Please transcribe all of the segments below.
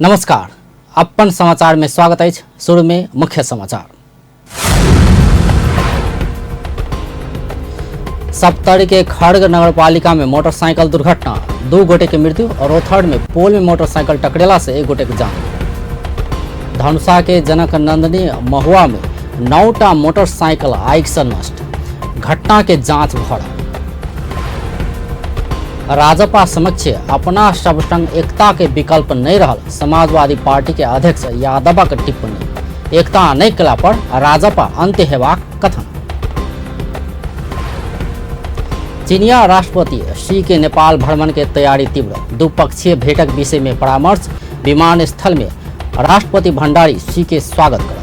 नमस्कार, अपन समाचार में स्वागत है। शुरू में मुख्य समाचार। सप्तरी के खड़ग नगरपालिका में मोटरसाइकिल दुर्घटना, 2 गोटे की मृत्यु और रोथड़ में पोल में मोटरसाइकिल टकरेला से 1 गोटे की जान। धनुषा के जनक नंदनी महुआ में 9टा मोटरसाइकिल आग से नष्ट, घटना के जांच भरा। राजपा समक्ष अपना सब संग एकता के विकल्प नहीं रहल, समाजवादी पार्टी के अध्यक्ष यादव के टिप्पणी। एकता नहीं कला पर राजपा अंत्य हेबाक कथन। चीनिया राष्ट्रपति शी के नेपाल भ्रमण के तैयारी तीव्र, द्विपक्षीय भेंटक विषय में परामर्श। विमानस्थल में राष्ट्रपति भंडारी शी के स्वागत करत।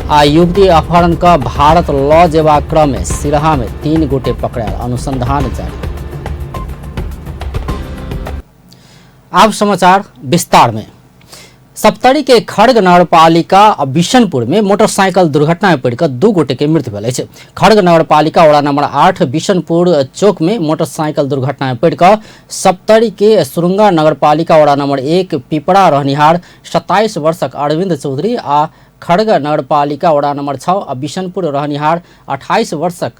आ युवती अपहरण का भारत लौ जेवा क्रम में सिरहा में 3 गोटे पकड़ायल, अनुसंधान जारी। अब समाचार विस्तार में। सप्तरी के खड़ग नगरपालिका बिशनपुर में मोटरसाइकिल दुर्घटना में पड़कर 2 गोटे के मृत्यु भेल अछि। खड़ग नगरपालिका वड़ा नंबर 8 बिशनपुर चौक में मोटरसाइकिल दुर्घटना में पड़कर सप्तरी के सुरुंगा नगरपालिका वड़ा नंबर 1 पिपड़ा रहनिहार 27 वर्षक अरविंद चौधरी आ खड़ग नगरपालिका वड़ा नंबर 6 बिशनपुर रहनिहार 28 वर्षक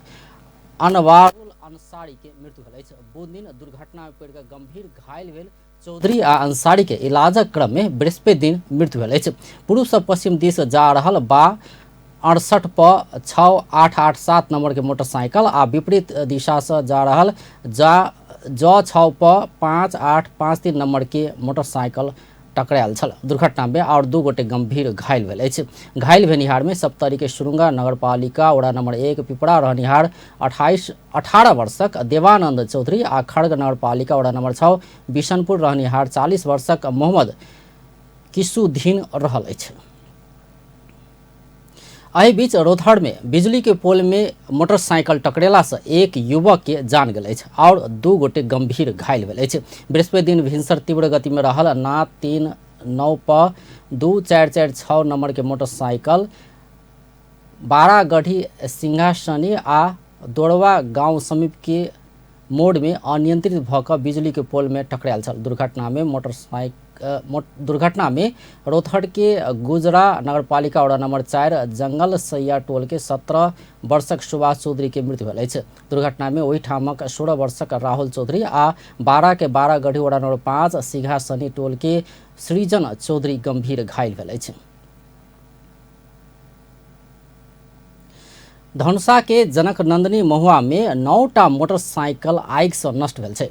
अनवारुल अंसारी के मृत्यु भेल अछि। बुध दिन दुर्घटना में पड़कर गंभीर घायल भेल चौधरी आ अंसारी के इलाजक क्रम में बृहस्पति दिन मृत्यु भेल अछि। पुरुष पश्चिम दिश जा रहल बा 68 प 6887 नंबर के मोटरसाइकिल आ विपरीत दिशा से जा रहल ज 6 प 5853 नंबर के मोटरसाइकिल टकरायल छल। दुर्घटना में और 2 गोटे गंभीर घायल भेल अछि। घायल भेनिहार में सप्तरी के सुरुंगा नगरपालिका वड़ा नंबर 1 पिपड़ा रहनिहार 18 वर्षक देवानंद चौधरी आ खड़ग नगरपालिका वड़ा नंबर 6 बिशनपुर रहनिहार 40 वर्षक मोहम्मद किसुद्दीन रहल अछि। एहि बीच रोथड़ में बिजली के पोल में मोटरसाइकिल टकरेला से 1 युवक के जान गेल अछि और 2 गोटे गंभीर घायल भेल अछि। बृहस्पति दिन भिनसर तीव्र गति में रहल ना 39 प 2446 नंबर के मोटरसाइकिल बारागढ़ी सिंहासनी आ दोड़वा गांव समीप के मोड़ में अनियंत्रित भकर बिजली के पोल में टकरायल छल। दुर्घटना में रोथड़ के गुजरा नगरपालिका वड़ा नंबर 4 जंगल सैया टोल के 17 वर्षक सुभाष चौधरी के मृत्यु भेल अछि। दुर्घटना में ओहि ठामक 16 वर्षक राहुल चौधरी आ 12 के बारागढ़ी वड़ा नंबर 5 सिंहासनी टोल के सृजन चौधरी गंभीर घायल भेल अछि। धनुषा के जनक नंदनी महुआ में 9टा मोटरसाइकिल आग से नष्ट भेल छै।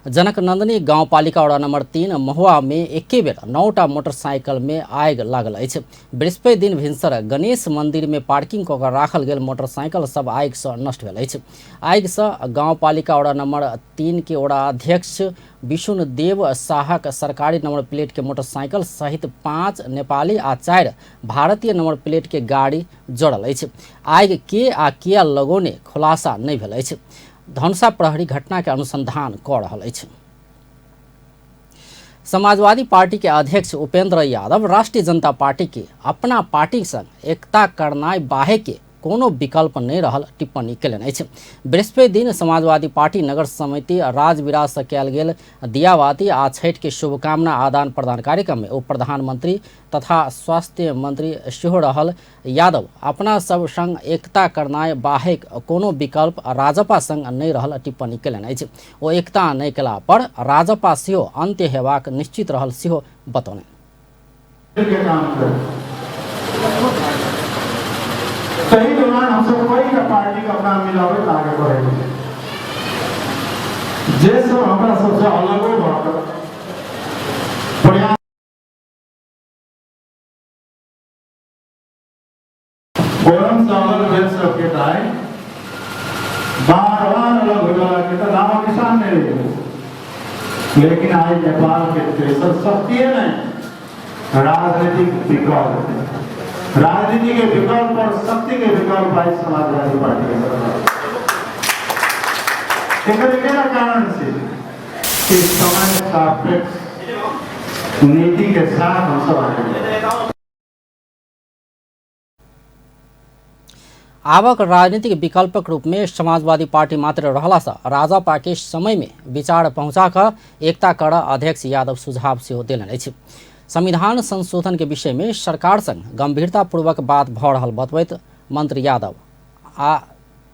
जनक नंदनी गांवपालिका वड़ा नंबर 3 महुआ में एके बेर 9टा मोटरसाइकिल में आग लागल अछि। बृहस्पति दिन भिनसर गणेश मंदिर में पार्किंग कऽ कऽ राखल गेल मोटरसाइकिल सब आग से नष्ट भेल अछि। आग से गांवपालिका वड़ा नंबर 3 के वड़ा अध्यक्ष विष्णु देव शाहक सरकारी नंबर प्लेट के मोटरसाइकिल सहित 5 नेपाली आ 4 भारतीय नंबर प्लेट के गाड़ी जड़ल अछि। आग के आ किया लगौने खुलासा नहीं भेल अछि। धनुषा प्रहरी घटना के अनुसंधान कऽ रहल अछि। समाजवादी पार्टी के अध्यक्ष उपेंद्र यादव राष्ट्रीय जनता पार्टी के अपना पार्टी संग एकता करनाय बाहे के कोनो विकल्प नहीं रहल टिप्पणी केलनि अछि। बृहस्पति दिन समाजवादी पार्टी नगर समिति राजविराज से कयल गेल दियाबाती आ छठ के शुभकामना आदान प्रदान कार्यक्रम में उप प्रधानमंत्री तथा स्वास्थ्य मंत्री सेहो रहल यादव अपना सब संग एकता करनाय बाहेक कोनो विकल्प राजपा संग नहीं रहल टिप्पणी केलनि अछि। ओ एकता नहीं केला पर राजपा सेहो अंत्य हेबाक निश्चित रहल सेहो बतौलनि। सही दौरान हम सब कोई का पार्टी का अपना मिलावट आगे बढ़े जे सब हमारा सबसे अलग हो बढ़कर प्रयास फोरम सावर भेल सबके टाइ बार अलग हो जाला के तो नाम किसान नहीं रहे। लेकिन आज नेपाल के तेसर शक्ति है नहीं राजनीतिक विकल्प, राजनीति के विकल्प और शक्ति के विकल्प आज समाजवादी पार्टी के तरफ कारण से कि समय सापेक्ष नीति के साथ हम सब आगे। आवक राजनीतिक विकल्पक रूप में समाजवादी पार्टी मात्र रहला से राजपा के समय में विचार पहुँचा कर एकता कर अध्यक्ष यादव सुझाव से देलन अछि। संविधान संशोधन के विषय में सरकार संग गंभीरतापूर्वक बात भ रहल बतबैत मंत्री यादव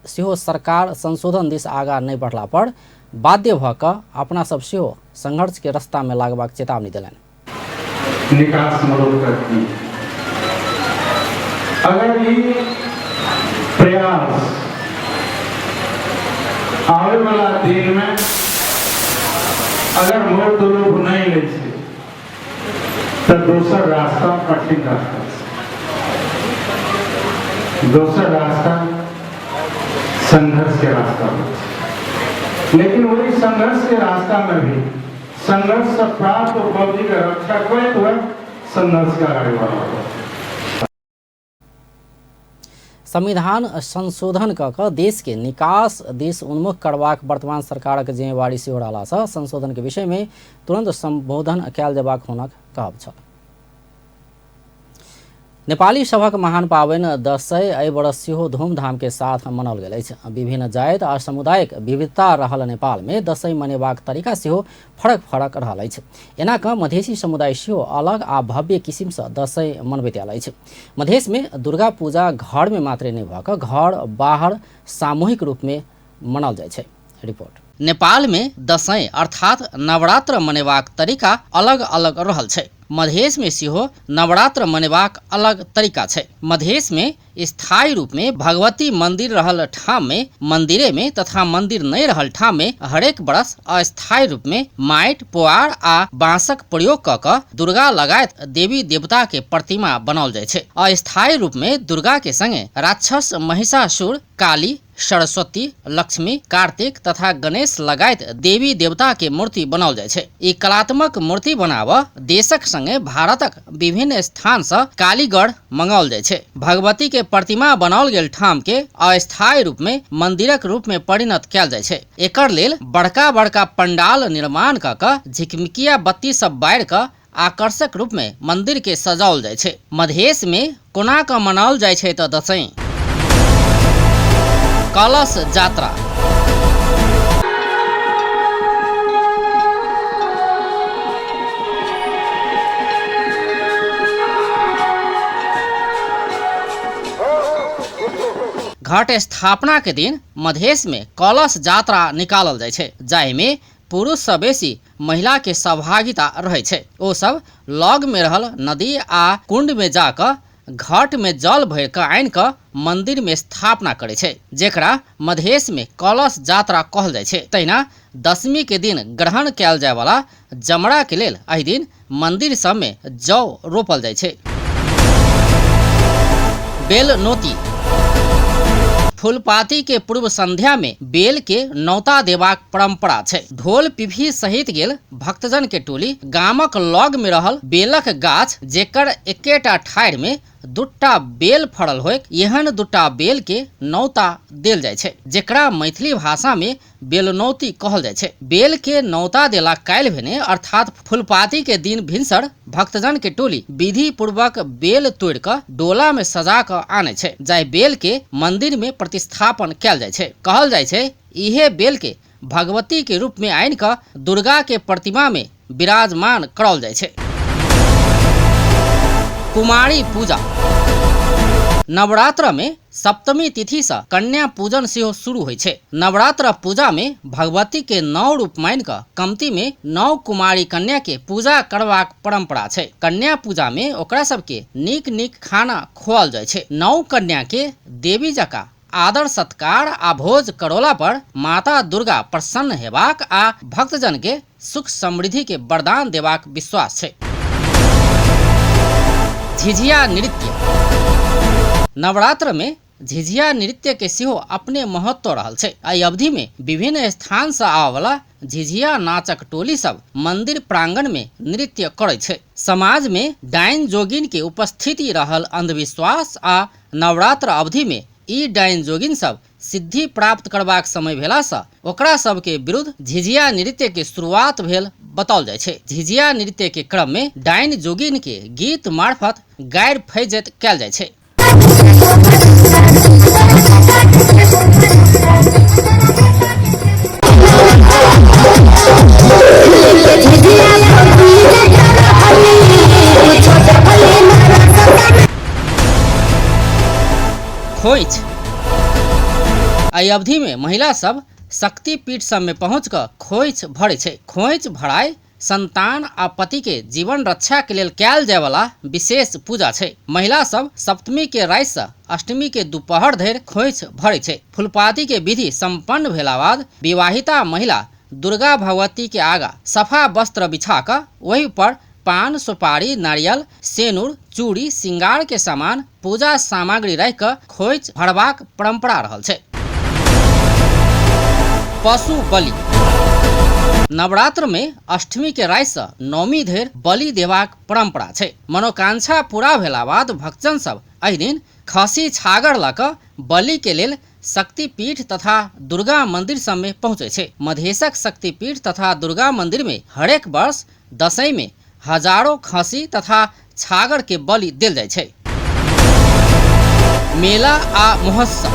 सेहो सरकार संशोधन दिस आगा नहीं बढ़ला पर बाध्य भ क अपना सब सेहो संघर्ष के रास्ता में लागबाक चेतावनी देलनि। निकास मरोड़ करती अगर ये प्रयास आने वाला दिन में अगर मोड़ दुरूह नहीं ले तो दूसरा रास्ता कठिन रास्ता, दूसरा रास्ता संघर्ष के रास्ता। लेकिन वही संघर्ष के रास्ता में भी संघर्ष से प्राप्त उपलब्धि का रक्षा कोई तो संघर्ष का आगे संविधान संशोधन क देश के निकास देश उन्मुख करबाक वर्तमान सरकार के जिम्मेवारी सेहो रहला सँ संशोधन के विषय में तुरंत संबोधन कयल जेबाक होनक कहब छ। नेपाली सभक महान पावन दशैं एहि वर्ष सेहो धूमधाम के साथ मनाओल गेल अछि। विभिन्न जाति आ सामुदायिक विविधता रहल नेपाल में दशैं मनेबाक तरीका सेहो फरक फरक रहल अछि। एना क मधेसी समुदाय सेहो अलग आ भव्य किसिम सँ दशैं मनबैत आयल अछि। मधेश में दुर्गा पूजा घर में मात्रै नहि भ क घर बाहर सामूहिक रूप में मनाओल जाइ छै। रिपोर्ट। नेपाल में दशैं अर्थात नवरात्र मनेबाक तरीका अलग अलग रहल छै। मधेश में सेहो नवरात्र मनेबाक अलग तरीका छै। मधेश में स्थायी रूप में भगवती मंदिर रहल ठाम में मंदिरे में तथा मंदिर नहीं रहल ठाम में हरेक वर्ष अस्थायी रूप में माटि पुआर आ बांसक प्रयोग क क दुर्गा लगायत देवी देवता के प्रतिमा बनाओल जाय छै। अस्थायी रूप में दुर्गा के संगे राक्षस महिषासुर काली सरस्वती लक्ष्मी कार्तिक तथा गणेश लगायत देवी देवता के मूर्ति बनाओल जाय छै। ई कलात्मक मूर्ति बनाव देशक संगे भारतक विभिन्न स्थान से कालीगढ़ मंगाओल जाय छै। भगवती के प्रतिमा बनाओल गेल ठाम के अस्थायी रूप में मंदिरक रूप में परिणत कयल जाय छै। एकर लेल बड़का बड़का पंडाल निर्माण क क झिकमिकिया बत्ती सब बारि क आकर्षक रूप में मंदिर के सजाओल जाय छै। मधेश में कोना क मनाओल जाय छै त दशैं कलश यात्रा। घट स्थापना के दिन मधेश में कलश यात्रा निकालल जाय छै, जाहि में पुरुष से बेसी महिला के सहभागिता रहे छै। ओ सब लग में रहल नदी आ कुंड में जाकर घाट में जल भर के आन क मंदिर में स्थापना करे छै, जेकरा मधेश में कलश यात्रा कहल जाय छै। तहिना दशमी के दिन ग्रहण कयल जाय वाला जमरा के लेल एहि दिन मंदिर सब में जौ रोपल जाय छै। बेल नोती। फूलपाती के पूर्व संध्या में बेल के नौता देबाक परंपरा छै। ढोल पिपही सहित गेल भक्तजन के टोली गामक लग में रहल बेलक गाछ जेकर एकेटा ठाढ़ में दूटा बेल फड़ल होय एहन दूटा बेल के नौता देल जाय छै, जेकरा मैथिली भाषा में बेलनौती कहल जाय छै। बेल के नौता देला काल्हि भेने अर्थात फूलपाती के दिन भिनसर भक्तजन के टोली विधि पूर्वक बेल तोड़ क डोला में सजा क आने छै, जाहि बेल के मंदिर में प्रतिस्थापन कयल जाय छै। कहल जाय छै इहे बेल के भगवती के रूप में आनि क दुर्गा के प्रतिमा में विराजमान कराओल जाय छै। कुमारी पूजा। नवरात्र में सप्तमी तिथि से कन्या पूजन सेहो शुरू होइ छै। नवरात्र पूजा में भगवती के 9 रूप मान क कमती में 9 कुमारी कन्या के पूजा करबाक परंपरा छै। कन्या पूजा में ओकरा सबके नीक नीक खाना खुआल जाय छै। 9 कन्या के देवी जका आदर सत्कार आ भोज करोला पर माता दुर्गा प्रसन्न हेबाक आ भक्तजन के सुख समृद्धि के वरदान देबाक विश्वास छै। झिझिया नृत्य। नवरात्र में झिझिया नृत्य के सेहो अपने महत्व रहल छै। एहि अवधि में विभिन्न स्थान से आवे वाला झिझिया नाचक टोली सब मंदिर प्रांगण में नृत्य करे छै। समाज में डाइन जोगिन के उपस्थिति रहल अंधविश्वास आ नवरात्र अवधि में ई डाइन जोगिन सब सिद्धि प्राप्त करबाक समय भेला से ओकरा सब के विरुद्ध झिझिया नृत्य के शुरुआत भेल बताओल जाय छै। झिझिया नृत्य के क्रम में डाइन जोगिन के गीत मार्फत गैर फैजत कयल जाय छै। खोइच एहि अवधि में महिला सब शक्तिपीठ सब में पहुँच कर खोइच भरे छै। खोइच भराई संतान आ पति के जीवन रक्षा के लेल कैल जाय वाला विशेष पूजा छै। महिला सब सप्तमी के राति से अष्टमी के दोपहर धरि खोइच भरे छै। फुलपाती के विधि संपन्न भेला बाद विवाहिता महिला दुर्गा भगवती के आगा सफा वस्त्र बिछा कर वही पर पान सुपारी नारियल सेनुर चूड़ी श्रृंगार के सामान पूजा सामग्री रख कर खोइच भरबाक परंपरा रहल छै। पशु बलि नवरात्र में अष्टमी के राति से नवमी धरि बलि देबाक परंपरा छै। मनोकांक्षा पूरा भेला बाद भक्तजन सब एहि दिन खसी छागर ल क बलि के लेल शक्तिपीठ तथा दुर्गा मंदिर सब में पहुँचे छै। मधेशक शक्तिपीठ तथा दुर्गा मंदिर में हरेक वर्ष दशई में हजारों खसी तथा छागर के बलि देल जाय छै। मेला आ महोत्सव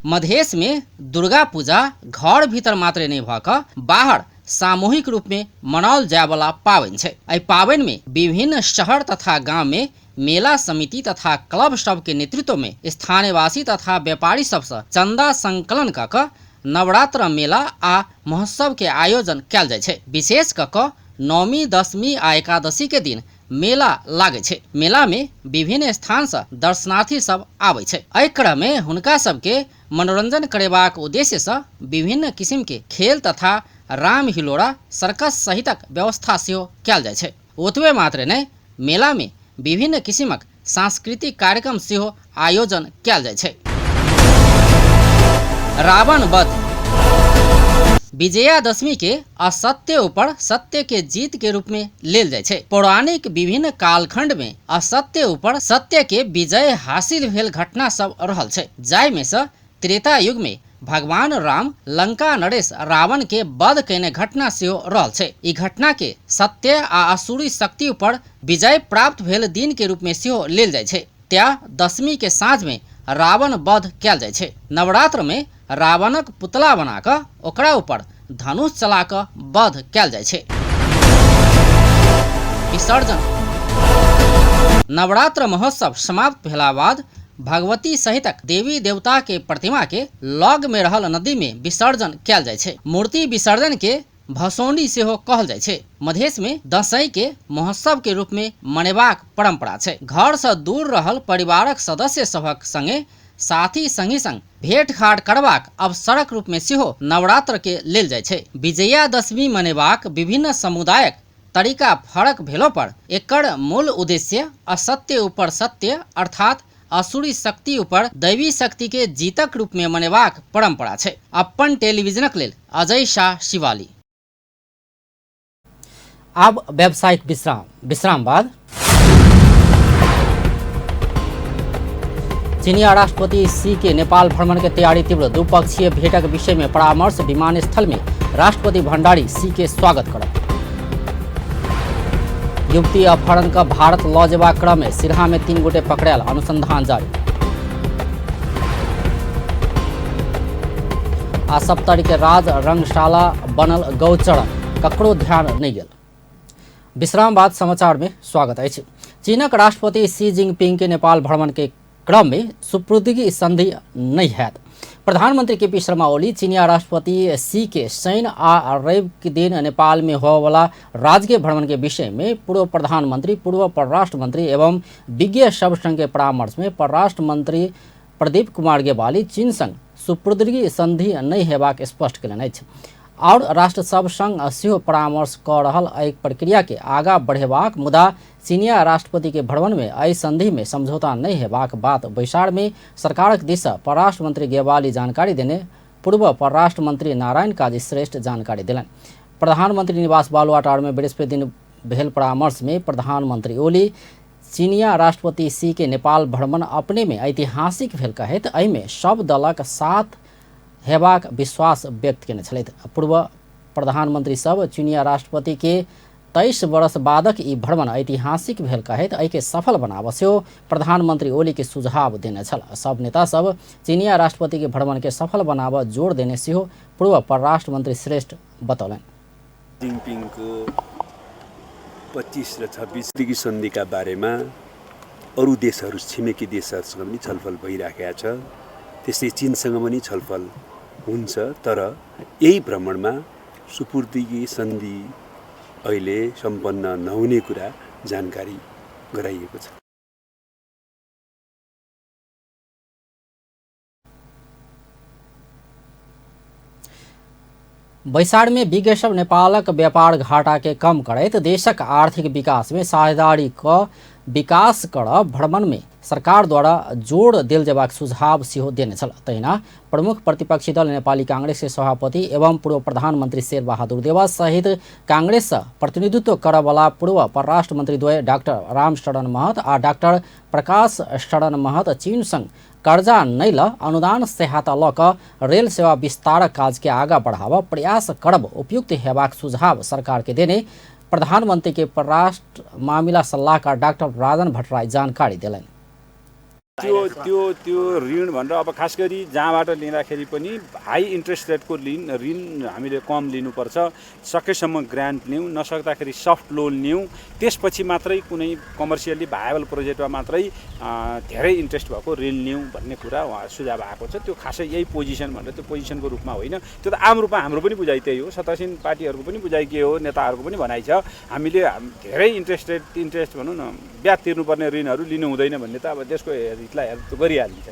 मधेश में दुर्गा पूजा घर भीतर मात्र नहीं भ क बाहर सामूहिक रूप में मनाओल जाय वाला पावनि छै। एहि पावनि में विभिन्न शहर तथा गांव में मेला समिति तथा क्लब सब के नेतृत्व में स्थानीयवासी तथा व्यापारी सब से चंदा संकलन क क नवरात्र मेला आ महोत्सव के आयोजन कैल जाय छै। विशेष क क नवमी दशमी आ एकादशी के दिन मेला लागे छै। मेला में विभिन्न स्थान से दर्शनार्थी सब आवे छै। एहि क्रम में हुनका सबके मनोरंजन करेबाक उद्देश्य से विभिन्न किस्म के खेल तथा राम हिलोड़ा सर्कस सहितक व्यवस्था सेहो कैल जाय छै। ओतबे मात्र नहीं मेला में विभिन्न किस्मक सांस्कृतिक कार्यक्रम सेहो आयोजन कैल जाय छै। रावण वध विजयादशमी के असत्य ऊपर सत्य के जीत के रूप में लेल जाय छै। पौराणिक विभिन्न कालखंड में असत्य ऊपर सत्य के विजय हासिल भेल घटना सब रहल छै। जाय में से त्रेता युग में भगवान राम लंका नरेश रावण के वध केने घटना सेहो रहल छै। ई घटना के सत्य आ असुरी शक्ति ऊपर विजय प्राप्त भेल दिन के रूप में सेहो लेल जाय छै। त्या दशमी के साँझ में रावण वध कैल जाय छै। नवरात्र में रावणक पुतला बना क ओकरा ऊपर धनुष चला क वध कैल जाय छै। विसर्जन नवरात्र महोत्सव समाप्त भेला बाद भगवती सहितक देवी देवता के प्रतिमा के लग में रहल नदी में विसर्जन कैल जाय छै। मूर्ति विसर्जन के भसौनी सेहो कहल जाय छै। मधेश में दशई के महोत्सव के रूप में मनेबाक परंपरा छै। घर से दूर रहल परिवारक सदस्य सभक संगे साथी संगी संग भेंट घाट करबाक अवसरक रूप में सेहो नवरात्र के लेल जाय छै। विजयादशमी मनेबाक विभिन्न समुदायक तरीका फरक भेलो पर एकर मूल उद्देश्य असत्य ऊपर सत्य अर्थात असुरी शक्ति ऊपर दैवी शक्ति के जीतक रूप में मनेबाक परंपरा छै। अपन टेलीविजनक लेल अजय शाह शिवाली। अब व्यावसायिक विश्राम बाद चीनिया राष्ट्रपति सी के नेपाल भ्रमण के तैयारी तीव्र। द्विपक्षीय भेंटक विषय में परामर्श। विमानस्थल में राष्ट्रपति भंडारी सी के स्वागत करत। युवती अपहरण का भारत लऽ जेबाक क्रम में सिरहा में 3 गोटे पकड़ायल। अनुसंधान जारी। आ सप्तरी के राज रंगशाला बनल गौचरण ककरो ध्यान नहीं गेल। विश्राम बाद समाचार में स्वागत है। चीनक राष्ट्रपति शी जिनपिंग के नेपाल भ्रमण के क्रम में सुपुर्दगी संधि नहीं है। प्रधानमंत्री केपी शर्मा ओली चीनिया राष्ट्रपति शी के शनि आ रवि के दिन नेपाल में होने वाला राजकीय भ्रमण के विषय में पूर्व प्रधानमंत्री पूर्व परराष्ट्र मंत्री एवं विज्ञ सब संघ के परामर्श में परराष्ट्र मंत्री प्रदीप कुमार गेवाली चीन संग सुपुर्दगी संधि नहीं हेबाक स्पष्ट कयलनि अछि और राष्ट्र सब संग सेहो परामर्श कऽ रहल एहि प्रक्रिया के आगाँ बढ़ेबाक मुदा चीनिया राष्ट्रपति के भ्रमण में एहि संधि में समझौता नहीं हेबाक बात बैसार में सरकारक दिस सँ परराष्ट्र मंत्री गेवाली जानकारी देने पूर्व परराष्ट्र मंत्री नारायण काजी श्रेष्ठ जानकारी दिलनि। प्रधानमंत्री निवास बालुआटार में बृहस्पति दिन भेल परामर्श में प्रधानमंत्री ओली चीनिया राष्ट्रपति शी के नेपाल भ्रमण अपने में ऐतिहासिक भेल कहैत एहि में सब दलक साथ हेबाक विश्वास व्यक्त केने छलथि। पूर्व प्रधानमंत्री सब चीनिया राष्ट्रपति के 23 वर्ष बादक ई भ्रमण ऐतिहासिक भेल कहित एके सफल बनावस्यो प्रधानमंत्री ओली के सुझाव देने छल। सब नेता सब चीनिया राष्ट्रपति के भ्रमण के सफल बनाव जोड़ देने से पूर्व परराष्ट्र मंत्री श्रेष्ठ बतौलन। जिङपिङको 25 र 26 देखि सन्धिका बारेमा अरू देशहरू छिमेकी देशहरूसँग पनि छलफल भइराखेको छ। त्यस्तै चीनसँग पनि छलफल हुन्छ। तर यही भ्रमणमा सुपुर्दगी सन्धि अहिले सम्पन्न नहुने कुरा जानकारी गराइएको छ। बैसाड़ में विज्ञ सब नेपालक व्यापार घाटा के कम करैत देशक आर्थिक विकास में साझेदारी क विकास कर भ्रमण में सरकार द्वारा जोड़ देल जेबाक सुझाव सेहो देने छल। तहिना प्रमुख प्रतिपक्षी दल नेपाली कांग्रेस के सभापति एवं पूर्व प्रधानमंत्री शेरबहादुर देवा सहित कांग्रेस प्रतिनिधित्व करवाला पूर्व परराष्ट्र मंत्री द्वय डाक्टर रामशरण महत आ डाक्टर प्रकाश शरण महत चीन संग कर्जा नै ल अनुदान सहायता ल क रेल सेवा विस्तार काज के आगा बढ़ावा प्रयास करब उपयुक्त हेबाक सुझाव सरकार के देने प्रधानमंत्री के परराष्ट्र मामिला सल्लाहकार डाक्टर राजन भट्टराई जानकारी दिलान्। त्यो ऋण भनेर अब खास गरी जहाँबाट लिँदाखेरि पनि हाई इन्ट्रेस्ट रेटको ऋण हामीले कम लिनुपर्छ। सकेसम्म ग्रान्ट लिउँ, नसक्दाखेरि सफ्ट लोन लिउँ, त्यसपछि मात्रै कुनै कमर्सियली भायबल प्रोजेक्टमा मात्रै धेरै इन्ट्रेस्ट भएको ऋण लिउँ भन्ने कुरा उहाँ सुझाव आएको छ। त्यो खासै यही पोजिसन भनेर त्यो पोजिसनको रूपमा होइन, त्यो त आम रूपमा हाम्रो पनि बुझाइ त्यही हो, सत्तासीन पार्टीहरूको पनि बुझाइ के हो, नेताहरूको पनि भनाइ छ। हामीले धेरै इन्ट्रेस्ट भनौँ न ब्याज तिर्नुपर्ने ऋणहरू लिनु हुँदैन भन्ने त अब देशको गरिहालिन्छ।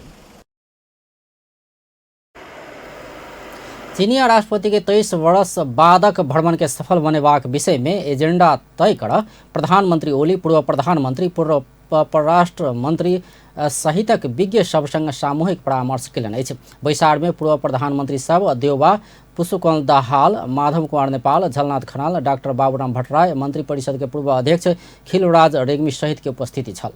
चीनिया राष्ट्रपति के 23 वर्ष बादक भ्रमण के सफल बनेबाक विषय में एजेंडा तय कर प्रधानमंत्री ओली पूर्व प्रधानमंत्री पूर्व परराष्ट्र मंत्री सहितक विज्ञ सबसँग सामूहिक परामर्श केलनि अछि। बैसाड़ में पूर्व प्रधानमंत्री सब देउबा पुष्पकमल दाहाल, माधव कुमार नेपाल, झलनाथ खनाल, डाक्टर बाबुराम भट्टराई, मंत्री परिषद के पूर्व अध्यक्ष खिलराज रेग्मी सहित के उपस्थिति छल।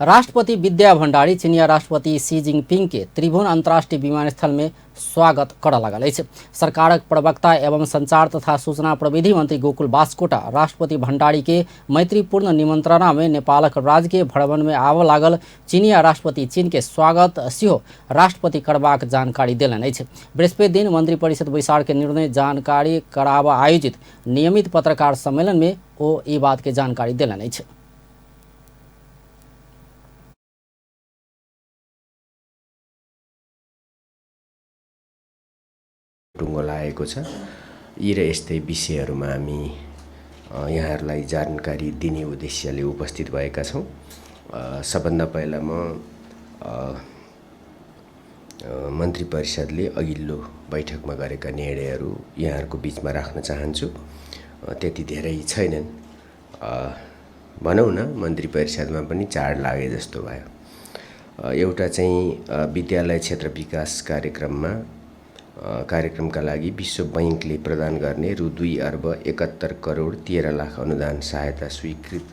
राष्ट्रपति विद्या भण्डारी चीनिया राष्ट्रपति शी जिनपिंग के त्रिभुवन अंतर्राष्ट्रीय विमानस्थल में स्वागत कर लगल अछि। सरकारक प्रवक्ता एवं संचार तथा सूचना प्रविधि मंत्री गोकुल बास्कोटा राष्ट्रपति भण्डारी के मैत्रीपूर्ण निमंत्रणा में नेपालक राजकीय भवन में आव लागल चीनिया राष्ट्रपति चीन के स्वागत सेहो राष्ट्रपति करबाक जानकारी देलनि अछि। बृहस्पति दिन मंत्री परिषद बैसाड़ के निर्णय जानकारी कराब आयोजित नियमित पत्रकार सम्मेलन में ओ ई बात के जानकारी देलनि अछि। टुङ्गो लागेको छ। यी र यस्तै विषयहरूमा हामी यहाँहरूलाई जानकारी दिने उद्देश्यले उपस्थित भएका छौँ। सबभन्दा पहिला म मन्त्री परिषदले अघिल्लो बैठकमा गरेका निर्णयहरू यहाँहरूको बिचमा राख्न चाहन्छु। त्यति धेरै छैनन्, भनौँ न मन्त्री परिषदमा पनि चाड लागे जस्तो भयो। एउटा चाहिँ विद्यालय क्षेत्र विकास कार्यक्रमका लागि विश्व बैंकले प्रदान गर्ने रु 2 अर्ब 71 करोड 13 लाख अनुदान सहायता स्वीकृत।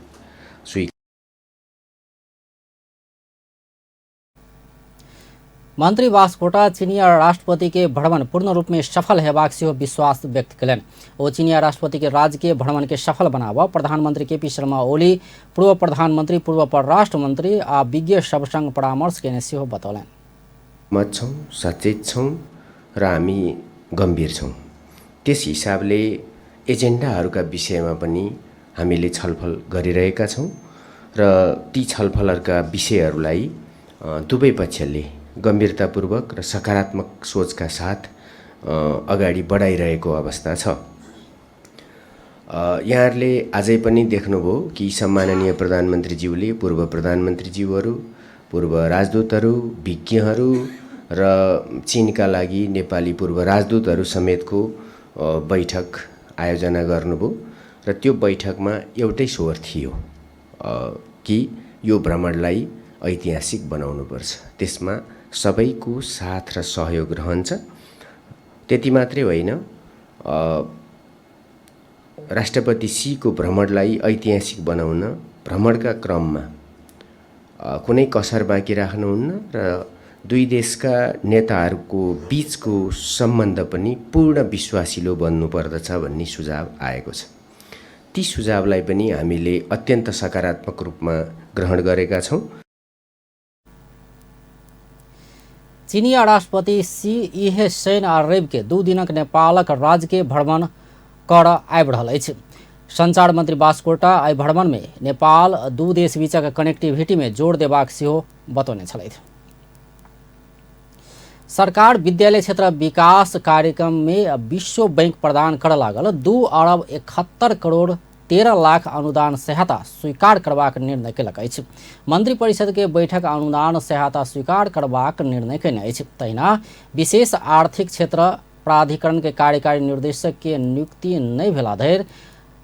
मंत्री बास्कोटा चीनिया राष्ट्रपति के भ्रमण पूर्ण रूप में सफल हेबाक सेहो विश्वास व्यक्त कयलनि। ओ चीनिया राष्ट्रपति के राजकीय भ्रमण के सफल बनाबऽ प्रधानमंत्री केपी शर्मा ओली, पूर्व प्रधानमंत्री, पूर्व परराष्ट्र मंत्री आ विज्ञ सब संग परामर्श केने सेहो बतौलनि। मत छौँ, सचेत छौँ र हामी गम्भीर छौँ। त्यस हिसाबले एजेन्डाहरूका विषयमा पनि हामीले छलफल गरिरहेका छौँ र ती छलफलहरूका विषयहरूलाई दुवै पक्षले गम्भीरतापूर्वक र सकारात्मक सोचका साथ अगाडि बढाइरहेको अवस्था छ। यहाँहरूले आजै पनि देख्नुभयो कि सम्माननीय प्रधानमन्त्रीज्यूले पूर्व प्रधानमन्त्रीज्यूहरू, पूर्व राजदूतहरू, विज्ञहरू र चीनका लागि नेपाली पूर्व राजदूतहरू समेतको बैठक आयोजना गर्नुभयो र त्यो बैठकमा एउटै स्वर थियो कि यो भ्रमणलाई ऐतिहासिक बनाउनुपर्छ, त्यसमा सबैको साथ र सहयोग रहन्छ। त्यति मात्रै होइन, राष्ट्रपति शीको भ्रमणलाई ऐतिहासिक बनाउन भ्रमणका क्रममा कुनै कसर बाँकी राख्नुहुन्न र दुई देशका नेताहरूको बीचको सम्बन्ध पनि पूर्ण विश्वासिलो बन्नुपर्दछ भन्ने सुझाव आएको छ। ती सुझावलाई पनि हामीले अत्यन्त सकारात्मक रूपमा ग्रहण गरेका छौँ। चीनिया राष्ट्रपति सी इहेसेन अरेब के 2 दिनक नेपालक राजकीय भ्रमण कर आबि रहल अछि। संचार मंत्री बास्कोटा एहि भ्रमण में नेपाल 2 देश बीचक कनेक्टिविटी में जोड़ देबाक सेहो बतौने छलथि। सरकार विद्यालय क्षेत्र विकास कार्यक्रम में विश्व बैंक प्रदान कर लागल 2 अरब 71 करोड़ 13 लाख अनुदान सहायता स्वीकार करबाक निर्णय कयलक अछि। मंत्री परिषद के बैठक अनुदान सहायता स्वीकार करबाक निर्णय कयने अछि। तहिना विशेष आर्थिक क्षेत्र प्राधिकरण के कार्यकारी निर्देशक के नियुक्ति नहीं भेला धरि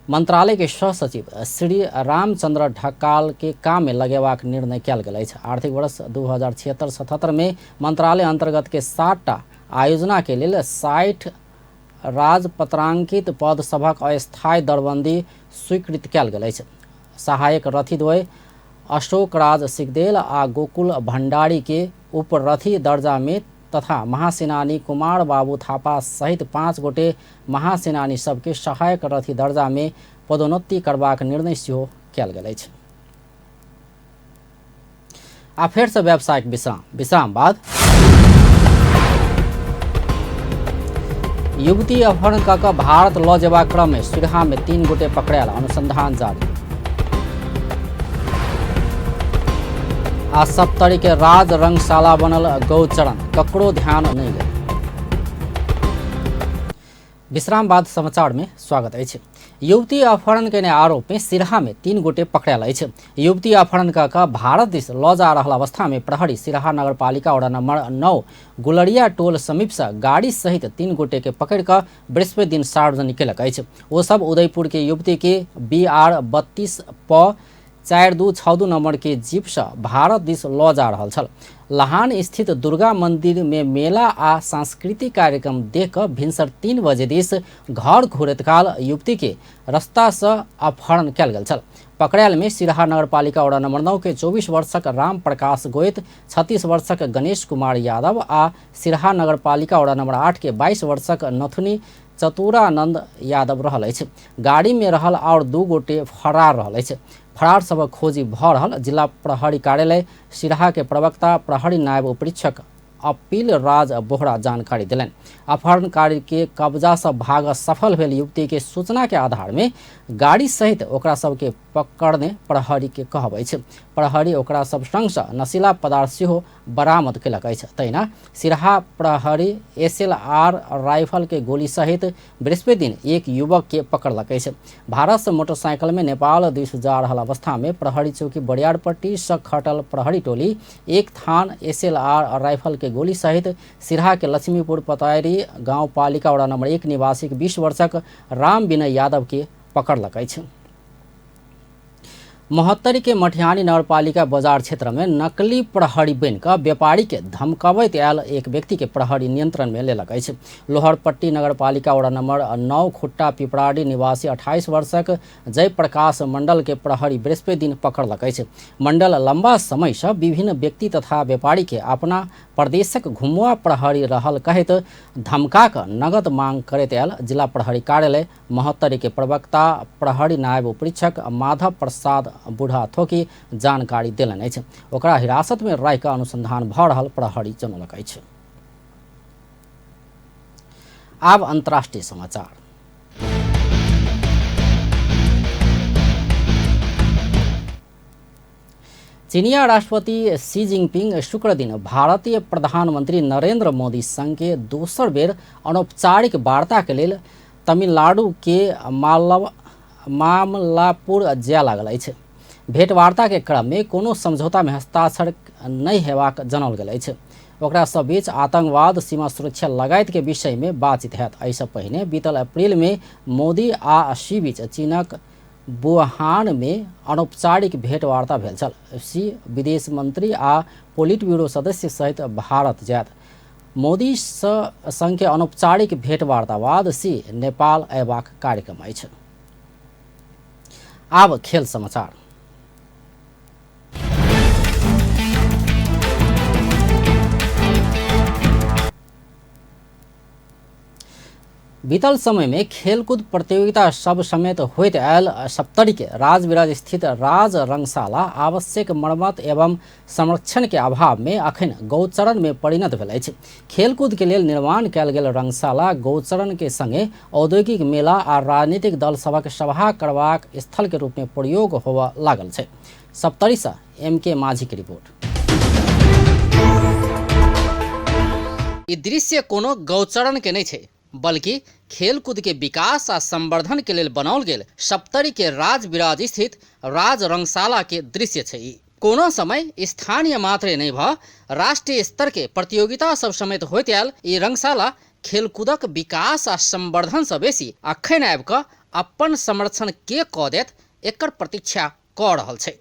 मंत्रालय के सहसचिव श्री रामचंद्र ढकाल के काम में लगेबाक निर्णय कयल गेल अछि। आर्थिक वर्ष 2076-77 में मंत्रालय अंतर्गत के 60टा आयोजना के लेल 60 राजपत्रांकित पद सभक अस्थायी दरबंदी स्वीकृत कयल गेल अछि। सहायक रथीद्वय अशोक राज सिगदेल आ गोकुल भंडारी के उपरथी दर्जा में तथा महासेनानी कुमार बाबू थापा सहित 5 गोटे महासेनानी सबके सहायक रथी दर्जा में पदोन्नति करबाक निर्णय सेहो कयल गेल अछि। आ फेर से व्यावसायिक विश्राम बाद युवती अपहरण कऽ कऽ भारत लऽ जेबाक क्रम में सिरहा में 3 गोटे पकड़ायल, अनुसंधान जारी। आ सप्तरी के राज रंगशाला बनल गौचरण, ककरो ध्यान नहीं गए। विश्राम बाद समाचार में स्वागत अछि। युवती अपहरण के आरोप में सिरहा में 3 गोटे पकड़ायल अछि। युवती अपहरण कऽ कऽ भारत दिस लऽ जा रहल अवस्था में प्रहरी सिरहा नगरपालिका वड़ा नंबर 9 गुलरिया टोल समीप से गाड़ी सहित 3 गोटे के पकड़ कऽ बृहस्पति दिन सार्वजनिक केलक अछि। ओ सब उदयपुर के युवती के BR 32 प 4262 नंबर के जीप से भारत दिस लऽ जा रहल छल। लहान स्थित दुर्गा मंदिर में मेला आ सांस्कृतिक कार्यक्रम देख कऽ भिनसर 3 बजे दिस घर घुरैत काल युवती के रास्ता से अपहरण कयल गेल छल। पकड़ायल में सिरहा नगरपालिका वड़ा नंबर 9 के 24 वर्षक राम प्रकाश गोयत, 36 वर्षक गणेश कुमार यादव आ सिरहा नगरपालिका वड़ा नंबर 8 के 22 वर्षक नथुनी चतुरानंद यादव रहल अछि। गाड़ी में रहल और 2 गोटे फरार रहल अछि। फरार सबक खोजी भऽ रहल जिला प्रहरी कार्यालय सिरहा के प्रवक्ता प्रहरी नायब उपरीक्षक अपील राज बोहरा जानकारी दिलनि। अपहरणकारी के कब्जा से भाग सफल भेल युवती के सूचना के आधार में गाड़ी सहित ओकरा सबके पकड़ने प्रहरी के कहब अछि। प्रहरी ओकरा सब संग सँ नशीला पदार्थ सेहो बरामद केलक अछि। तहिना सिरहा प्रहरी SLR राइफल के गोली सहित बृहस्पति दिन एक युवक के पकड़लक अछि। भारत से मोटरसाइकिल में नेपाल दिस जा रहल अवस्था में प्रहरी चौकी बरियारपट्टी से खटल प्रहरी टोली एक थान SLR राइफल के गोली सहित सिरहा के लक्ष्मीपुर पतायरी गांव पालिका वड़ा नंबर 1 निवासी 20 वर्षक राम विनय यादव के पकड़लक अछि। महोत्तरी के मटिहानी नगरपालिका बाजार क्षेत्र में नकली प्रहरी बन कऽ व्यापारी के धमकावैत आयल एक व्यक्ति के प्रहरी नियंत्रण में लेलक अछि। लोहरपट्टी नगरपालिका वड़ा नंबर 9 खुट्टा पिपराडी निवासी 28 वर्षक जयप्रकाश मंडल के प्रहरी बृहस्पति दिन पकड़लक अछि। मंडल लंबा समय से विभिन्न व्यक्ति तथा व्यापारी के अपना प्रदेशक घुमुआ प्रहरी रहल कहैत धमका कऽ नगद मांग करैत आयल जिला प्रहरी कार्यालय महोत्तरी के प्रवक्ता प्रहरी नायब उपरीक्षक माधव प्रसाद बूढ़ा थोकी जानकारी दिलनि अछि। ओकरा हिरासत में राखि कऽ अनुसंधान भऽ रहल प्रहरी जनौलक अछि। आब अंतर्राष्ट्रीय समाचार। चीनिया राष्ट्रपति शी जिनपिंग शुक्र दिन भारतीय प्रधानमंत्री नरेंद्र मोदी संग के दोसर बेर अनौपचारिक वार्ता के लेल तमिलनाडु के मामल्लापुर जाय लागल अछि। भेंटवार्ता के क्रम में कोनो समझौता में हस्ताक्षर नहीं हेबाक जनाओल गेल अछि। ओकरा सब बीच आतंकवाद, सीमा सुरक्षा लगायत के विषय में बातचीत हैत। एहिसँ पहिने बीतल अप्रैल में मोदी आ शी बीच चीनक वुहान में अनौपचारिक भेंटवार्ता भेल छल। शी विदेश मंत्री आ पोलिट ब्यूरो सदस्य सहित भारत जायत। मोदी संग के अनौपचारिक भेंटवार्ता बाद शी नेपाल अयबाक कार्यक्रम अछि। आब खेल समाचार। बीतल समय में खेलकूद प्रतियोगिता सब समेत होइत आयल सप्तरी के राजविराज स्थित राज रंगशाला आवश्यक मरम्मत एवं संरक्षण के अभाव में अखन गौचरण में परिणत भेल अछि। खेलकूद के लेल निर्माण कयल गेल रंगशाला गौचरण के संगे औद्योगिक मेला आ राजनीतिक दल सभक सभा करबाक स्थल के रूप में प्रयोग होबय लागल छै। सप्तरी से MK माझी की रिपोर्ट। ई दृश्य कोनो गौचरण के नहीं छै, बल्कि खेलकूद के विकास आ संवर्धन के लेल बनाओल गेल सप्तरी के राजविराज स्थित राज रंगशाला के दृश्य छै। कोनो समय स्थानीय मात्रे नहीं भ राष्ट्रीय स्तर के प्रतियोगिता सब समेत होइत आयल ई रंगशाला खेलकूदक विकास आ संवर्धन से बेसी अखन आबि कऽ अपन संरक्षण के कऽ देत एकर प्रतीक्षा कऽ रहल छै।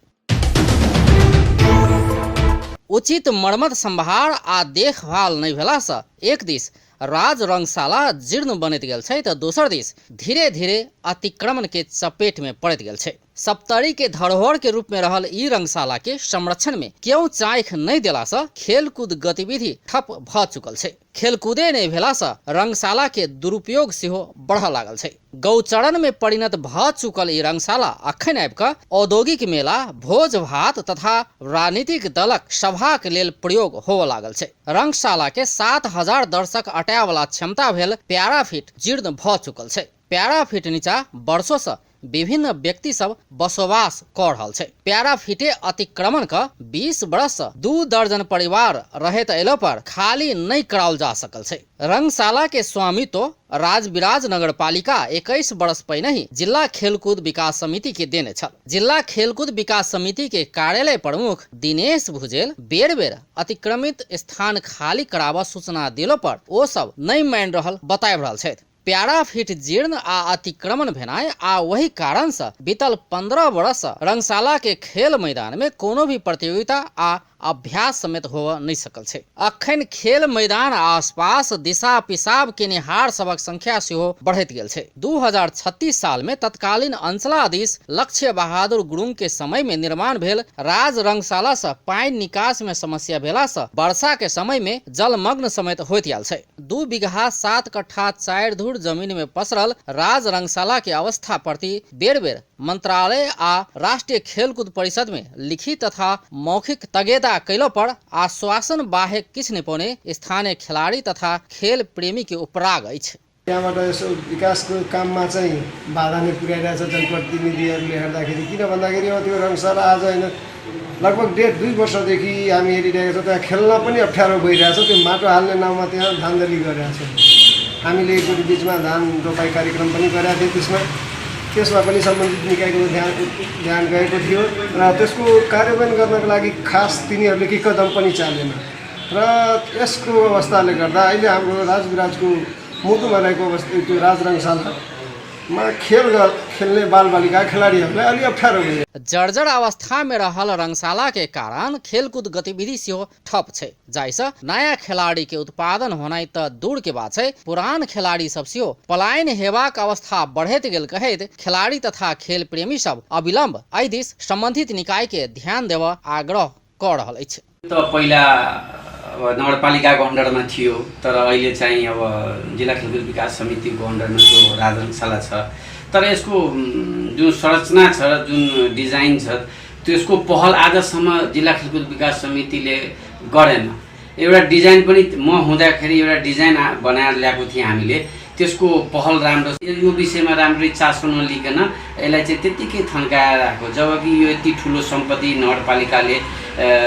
उचित मरम्मत संभार आ देखभाल नहीं भेला से एक दिस राज रंगशाला जीर्ण बनैत गेल छै तऽ दोसर दिस धीरे धीरे अतिक्रमण के चपेट में पड़ैत गेल छै। सप्तरी के धरोहर के रूप में रहल ई रंगशाला के संरक्षण में क्यों चाँख नहीं देला से खेलकूद गतिविधि ठप भ चुकल छै। खेलकूदे नहीं भेला से रंगशाला के दुरुपयोग सेहो बढ़ लागल छै। गौचरण में परिणत भ चुकल ई रंगशाला अखन आबि कऽ औद्योगिक मेला, भोज भात तथा राजनीतिक दलक सभा के लेल प्रयोग होबय लागल छै। रंगशाला के 7000 दर्शक अटाय वाला क्षमता भेल पैराफिट जीर्ण भ चुकल छै। पैराफिट नीचा वर्षों से विभिन्न व्यक्ति सब बसोबास कर रहल छै। पैराफिटे अतिक्रमण का 20 बरस से 2 दर्जन परिवार रहैत अयला पर खाली नहीं कराओल जा सकल छै। रंगशाला के स्वामित्व राजविराज नगर पालिका 21 बरस पहिने ही जिला खेलकूद विकास समिति के देने छल। जिला खेलकूद विकास समिति के कार्यालय प्रमुख दिनेश भुजेल बेर बेर अतिक्रमित स्थान खाली कराबा सूचना दिलो पर ओ सब नहीं मान रहल बताब रहल छै। पैराफिट जीर्ण आ अतिक्रमण भेनाय आ वही कारण से बीतल 15 वर्ष रंगशाला के खेल मैदान में कोनो भी प्रतियोगिता आ अभ्यास समेत हो नहीं सकल छै। अखन खेल मैदान आसपास दिशा पिसाब के निहार सबक संख्या सेहो बढ़ैत गेल छै। 2036 साल में तत्कालीन अंचलाधीश लक्ष्य बहादुर गुरुंग के समय में निर्माण भेल राज रंगशाला से पानी निकास में समस्या भेला से वर्षा के समय में जलमग्न समेत होइत आयल छै। 2 बीघा 7 कट्ठा 4 धूर जमीन में पसरल राज रंगशाला के अवस्था प्रति बेर बेर मंत्रालय आ राष्ट्रीय खेलकूद परिषद में लिखित तथा मौखिक तगेदा कैलो पर आश्वासन बाहेक किछ नहीं पाउने स्थानीय खिलाड़ी तथा खेल प्रेमी के उपराग अछि। त्यहाँबाट यसो विकासको काममा चाहिँ बाधा नै पुर्याइरहेछ जनप्रतिनिधिहरूले हेर्दाखेरि। किन भन्दाखेरि अब त्यो रंगशाला आज होइन लगभग 1.5-2 वर्षदेखि हामी हेरिरहेका छौँ। त्यहाँ खेल्न पनि अप्ठ्यारो भइरहेछ। त्यो माटो हाल्ने नाममा त्यहाँ धान्धली गरिरहेछ। हामीले एकचोटि बिचमा धान रोपाई कार्यक्रम पनि गरेका थियौँ। त्यसमा पनि सम्बन्धित निकायको ध्यान गएको थियो र त्यसको कार्यान्वयन गर्नको लागि खास तिनीहरूले के कदम पनि चालेन र यसको अवस्थाले गर्दा अहिले हाम्रो राजविराजको मुटुमा रहेको अवस्था त्यो राज रंगशालामा खेल्ने बालबालिका खिलाडीहरूलाई अलि अप्ठ्यारो भयो। जर्जर अवस्था में रहल रंगशाला के कारण खेलकूद गतिविधि सेहो ठप छै, जाहिसे नया खिलाड़ी के उत्पादन होनाइ त दूर के बात छै, पुरान खिलाड़ी सब सेहो पलायन हेबाक अवस्था बढ़ैत गेल कहैत खिलाड़ी तथा खेल प्रेमी सब अविलंब एहि दिस संबंधित निकाय के ध्यान देब आग्रह कर रहल अछि। तो पहिला नगरपालिकाको अन्डरमा थियो, तर अहिले चाहिँ अब जिल्ला खेलकुद विकास समितिको अन्डरमा त्यो राज रंगशाला छ। तर यसको जुन संरचना छ, जुन डिजाइन छ, त्यसको पहल आजसम्म जिल्ला खेलकुद विकास समितिले गरेन। एउटा डिजाइन पनि म हुँदाखेरि एउटा डिजाइन बनाएर ल्याएको थिएँ हामीले। त्यसको पहल राम्रो, यो विषयमा राम्ररी चासो नलिकन यसलाई चाहिँ त्यतिकै थन्काएर राखेको। जबकि यो यति ठुलो सम्पत्ति नगरपालिकाले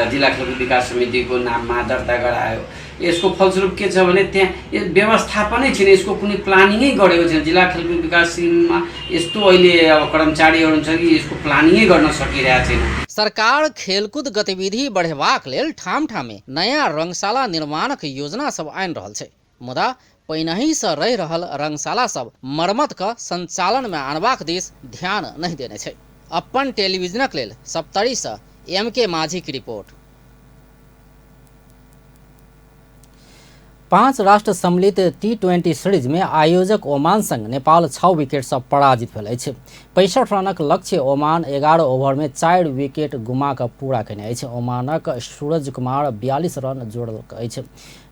जिल्ला खेलकुद विकास समितिको नाममा दर्ता गरायो। यसको फलस्वरूप के छ भने त्यहाँ व्यवस्थापनै छैन, यसको कुनै प्लानिङै गरेको छैन। जिल्ला खेलकुद विकास समितिमा यस्तो अहिले अब कर्मचारीहरू छ कि यसको प्लानिङै गर्न सकिरहेको छैन। सरकार खेलकूद गतिविधि बढ़ेबाक लेल ठाम ठामे नया रंगशाला निर्माणक योजना सब आनि रहल छै, मुदा पहिनहि से रहि रहल रंगशाला सब मरम्मत का संचालन में आनबाक दिस ध्यान नहीं देने छै। अपन टेलीविजनक लेल सप्तरी से MK माझी की रिपोर्ट। पाँच राष्ट्र सम्मिलित T20 सीरीज में आयोजक ओमान संग नेपाल 6 विकेट से पराजित भेल अछि। 65 रनक लक्ष्य ओमान 11 ओवर में 4 विकेट गुमा कऽ पूरा केने अछि। ओमानक सूरज कुमार 42 रन जोड़लक अछि।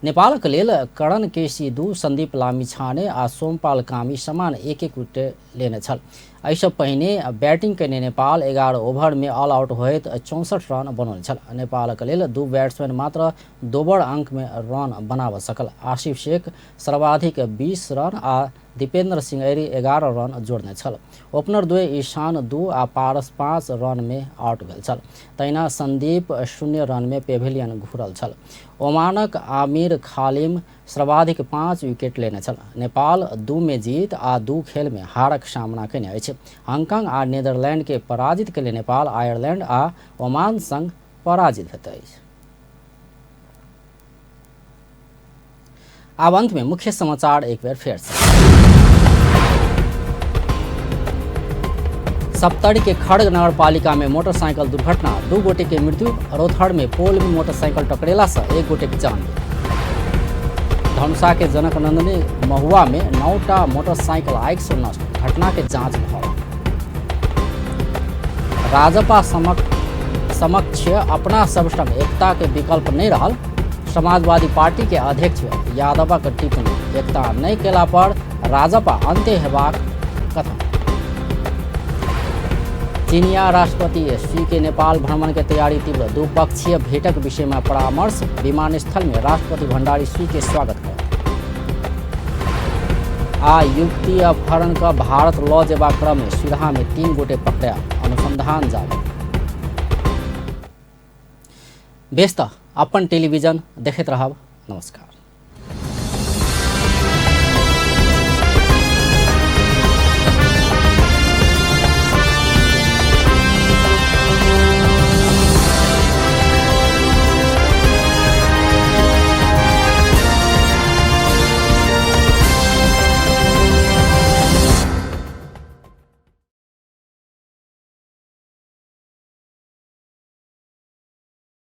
नेपालक लेल करण केसी 2, संदीप लामिछाने आ सोमपाल कामी समान 1-1 विकेट लेने छल। एहिसँ पहिने बैटिंग केने नेपाल 11 ओवर में ऑल आउट होइत 64 रन बनौने छल। नेपालक लेल 2 बैट्समैन मात्र दोबर अंक में रन बनाब सकल। आसिफ शेख सर्वाधिक 20 रन आ दीपेंद्र सिंह ऐरी 11 रन जोड़ने छल। ओपनर द्वय ईशान 2 आ पारस 5 रन में आउट भेल छल। तहिना संदीप 0 रन में पेविलियन घुरल छल। ओमानक आमिर खालिम सर्वाधिक 5 विकेट लेने छल। नेपाल 2 में जीत आ 2 खेल में हारक सामना केने अछि। हांगकांग आ नीदरलैंड के पराजित के लिए नेपाल आयरलैंड आ ओमान संग पराजित हेतै। अब अंत में मुख्य समाचार एक बार फिर से। सप्तरी के खड़ग नगरपालिका में मोटरसाइकिल दुर्घटना, 2 गोटे के मृत्यु। रोथड़ में पोल में मोटरसाइकिल टकरेला से 1 गोटे की जान गेल। धनुषा के जनकनंदनी महुआ में 9टा मोटरसाइकिल आगि से नष्ट, घटना के जांच भऽ। राजपा समक्ष अपना सब संग एकता के विकल्प नहीं रहल। समाजवादी पार्टी के अध्यक्ष यादवक टिप्पणी, एकता नहीं केला पर राजपा अंत्य हेबाक कथन। चीनिया राष्ट्रपति शी के नेपाल भ्रमण के तैयारी तीव्र, द्विपक्षीय भेंटक विषय में परामर्श। विमानस्थल में राष्ट्रपति भंडारी शी के स्वागत कर। आ युवती अपहरण का भारत लऽ जेबा क्रम में सिरहा में 3 गोटे पकड़ा, अनुसंधान जारी। बेस्त अपन टेलीविजन देखैत रहब। नमस्कार।